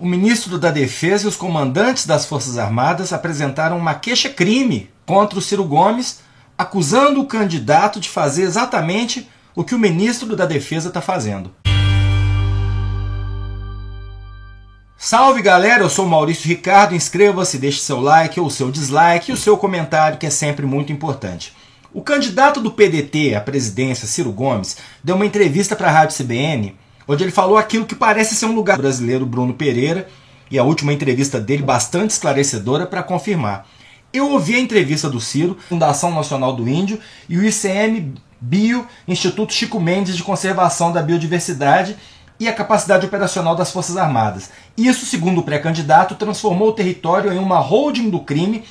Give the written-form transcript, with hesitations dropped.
O ministro da Defesa e os comandantes das Forças Armadas apresentaram uma queixa-crime contra o Ciro Gomes, acusando o candidato de fazer exatamente o que o ministro da Defesa está fazendo. Salve galera, eu sou o Maurício Ricardo, inscreva-se, deixe seu like ou seu dislike e o seu comentário, que é sempre muito importante. O candidato do PDT à presidência, Ciro Gomes, deu uma entrevista para a Rádio CBN, onde ele falou aquilo que parece ser um lugar do brasileiro Bruno Pereira, e a última entrevista dele bastante esclarecedora para confirmar. Eu ouvi a entrevista do Ciro, Fundação Nacional do Índio e o ICMBio, Instituto Chico Mendes de Conservação da Biodiversidade e a capacidade operacional das Forças Armadas. Isso, segundo o pré-candidato, transformou o território em uma holding do crime